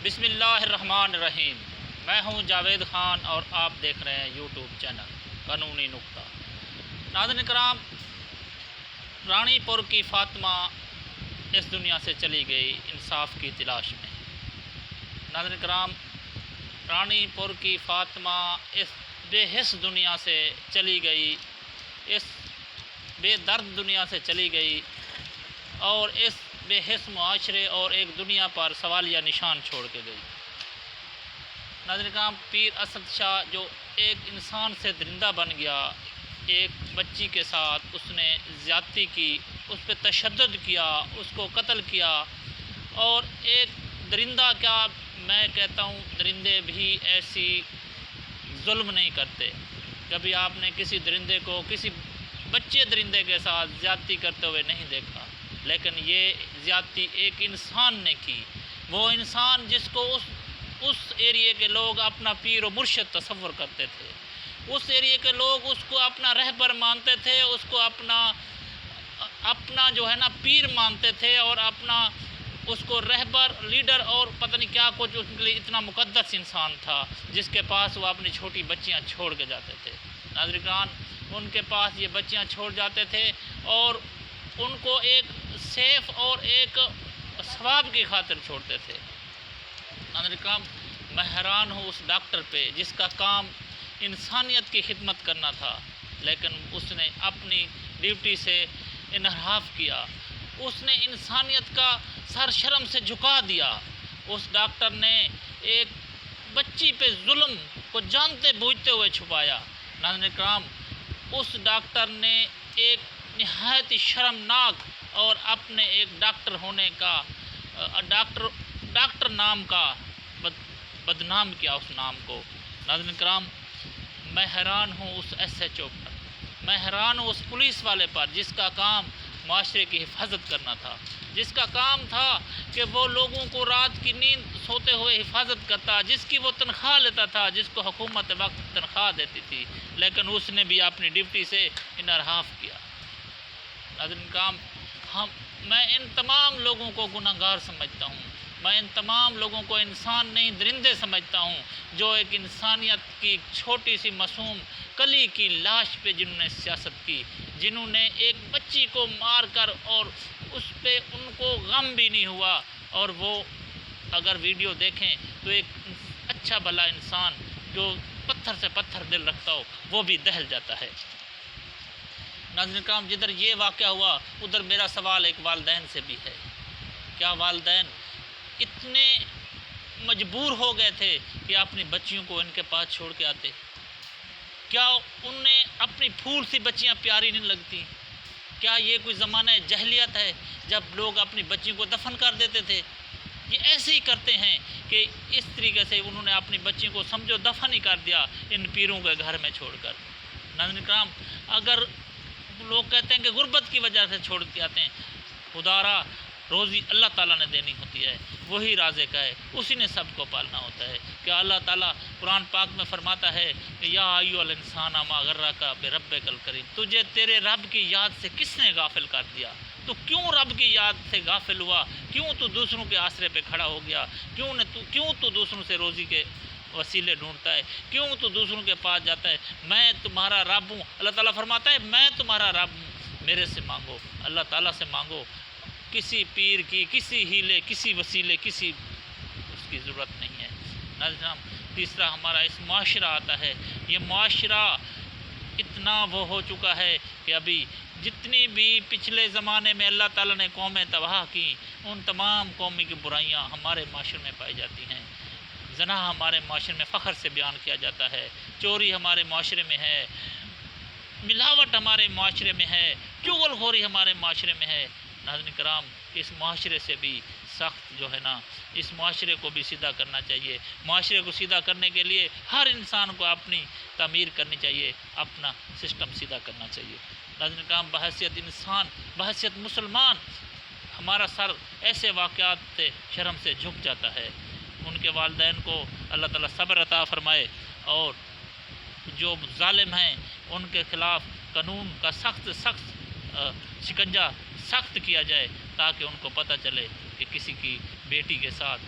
بسم اللہ الرحمن الرحیم۔ میں ہوں جاوید خان اور آپ دیکھ رہے ہیں یوٹیوب چینل قانونی نقطہ۔ ناظرین کرام، رانی پور کی فاطمہ اس دنیا سے چلی گئی انصاف کی تلاش میں۔ ناظرین کرام، رانی پور کی فاطمہ اس بے حس دنیا سے چلی گئی، اس بے درد دنیا سے چلی گئی اور اس بے حس معاشرے اور ایک دنیا پر سوالیہ نشان چھوڑ کے گئی۔ ناظرین کرام، پیر اسد شاہ جو ایک انسان سے درندہ بن گیا، ایک بچی کے ساتھ اس نے زیادتی کی، اس پہ تشدد کیا، اس کو قتل کیا، اور ایک درندہ کیا میں کہتا ہوں درندے بھی ایسی ظلم نہیں کرتے۔ کبھی آپ نے کسی درندے کو کسی بچے درندے کے ساتھ زیادتی کرتے ہوئے نہیں دیکھا، لیکن یہ زیادتی ایک انسان نے کی، وہ انسان جس کو اس ایریے کے لوگ اپنا پیر و مرشد تصور کرتے تھے، اس ایریے کے لوگ اس کو اپنا رہبر مانتے تھے، اس کو اپنا جو ہے نا پیر مانتے تھے، اور اپنا اس کو رہبر لیڈر اور پتہ نہیں کیا کچھ اس کے لیے اتنا مقدس انسان تھا، جس کے پاس وہ اپنی چھوٹی بچیاں چھوڑ کے جاتے تھے۔ ناظرین کرام، ان کے پاس یہ بچیاں چھوڑ جاتے تھے اور ان کو ایک سیف اور ایک ثواب کی خاطر چھوڑتے تھے۔ ناظرین کرام، میں حیران ہوں اس ڈاکٹر پہ جس کا کام انسانیت کی خدمت کرنا تھا، لیکن اس نے اپنی ڈیوٹی سے انحراف کیا، اس نے انسانیت کا سر شرم سے جھکا دیا۔ اس ڈاکٹر نے ایک بچی پہ ظلم کو جانتے بوجھتے ہوئے چھپایا۔ ناظرین کرام، اس ڈاکٹر نے ایک نہایت شرمناک اور اپنے ایک ڈاکٹر ہونے کا ڈاکٹر نام کا بدنام کیا اس نام کو۔ ناظرین کرام، میں حیران ہوں اس ایس ایچ او پر، میں حیران ہوں اس پولیس والے پر جس کا کام معاشرے کی حفاظت کرنا تھا، جس کا کام تھا کہ وہ لوگوں کو رات کی نیند سوتے ہوئے حفاظت کرتا، جس کی وہ تنخواہ لیتا تھا، جس کو حکومت وقت تنخواہ دیتی تھی، لیکن اس نے بھی اپنی ڈیوٹی سے انحراف کیا۔ ناظرین کرام، میں ان تمام لوگوں کو گنہگار سمجھتا ہوں، میں ان تمام لوگوں کو انسان نہیں درندے سمجھتا ہوں، جو ایک انسانیت کی چھوٹی سی معصوم کلی کی لاش پہ جنہوں نے سیاست کی، جنہوں نے ایک بچی کو مار کر اور اس پہ ان کو غم بھی نہیں ہوا، اور وہ اگر ویڈیو دیکھیں تو ایک اچھا بھلا انسان جو پتھر سے پتھر دل رکھتا ہو وہ بھی دہل جاتا ہے۔ ناظرین کرام، جدھر یہ واقعہ ہوا ادھر میرا سوال ایک والدین سے بھی ہے۔ کیا والدین اتنے مجبور ہو گئے تھے کہ اپنی بچیوں کو ان کے پاس چھوڑ کے آتے؟ کیا انہیں اپنی پھول سی بچیاں پیاری نہیں لگتی؟ کیا یہ کوئی زمانہ جہلیت ہے جب لوگ اپنی بچیوں کو دفن کر دیتے تھے؟ یہ ایسے ہی کرتے ہیں کہ اس طریقے سے انہوں نے اپنی بچیوں کو سمجھو دفن ہی کر دیا ان پیروں کے گھر میں چھوڑ کر۔ ناظرین کرام، اگر لوگ کہتے ہیں کہ غربت کی وجہ سے چھوڑ کے آتے ہیں، خدا را روزی اللہ تعالیٰ نے دینی ہوتی ہے، وہی رازق ہے، اسی نے سب کو پالنا ہوتا ہے۔ کہ اللہ تعالیٰ قرآن پاک میں فرماتا ہے کہ یا ایھا الانسان ما غرک بربک الکریم، تجھے تیرے رب کی یاد سے کس نے غافل کر دیا؟ تو کیوں رب کی یاد سے غافل ہوا؟ کیوں تو دوسروں کے آسرے پہ کھڑا ہو گیا؟ کیوں تو دوسروں سے روزی کے وسیلے ڈھونڈتا ہے؟ کیوں تو دوسروں کے پاس جاتا ہے؟ میں تمہارا رب ہوں۔ اللہ تعالیٰ فرماتا ہے میں تمہارا رب ہوں، میرے سے مانگو، اللہ تعالیٰ سے مانگو، کسی پیر کی، کسی ہیلے، کسی وسیلے، کسی اس کی ضرورت نہیں ہے۔ ناظرین، تیسرا ہمارا اس معاشرہ آتا ہے۔ یہ معاشرہ اتنا وہ ہو چکا ہے کہ ابھی جتنی بھی پچھلے زمانے میں اللہ تعالیٰ نے قومیں تباہ کی، ان تمام قومی کی برائیاں ہمارے معاشرے میں پائی جاتی ہیں۔ زنا ہمارے معاشرے میں فخر سے بیان کیا جاتا ہے، چوری ہمارے معاشرے میں ہے، ملاوٹ ہمارے معاشرے میں ہے، چغل خوری ہمارے معاشرے میں ہے۔ ناظرین کرام، اس معاشرے سے بھی سخت جو ہے نا، اس معاشرے کو بھی سیدھا کرنا چاہیے۔ معاشرے کو سیدھا کرنے کے لیے ہر انسان کو اپنی تعمیر کرنی چاہیے، اپنا سسٹم سیدھا کرنا چاہیے۔ ناظرین کرام، بحیثیت انسان، بحیثیت مسلمان، ہمارا سر ایسے واقعات سے شرم سے جھک جاتا ہے۔ ان کے والدین کو اللہ تعالیٰ صبر عطا فرمائے، اور جو ظالم ہیں ان کے خلاف قانون کا سخت شکنجہ سخت کیا جائے، تاکہ ان کو پتہ چلے کہ کسی کی بیٹی کے ساتھ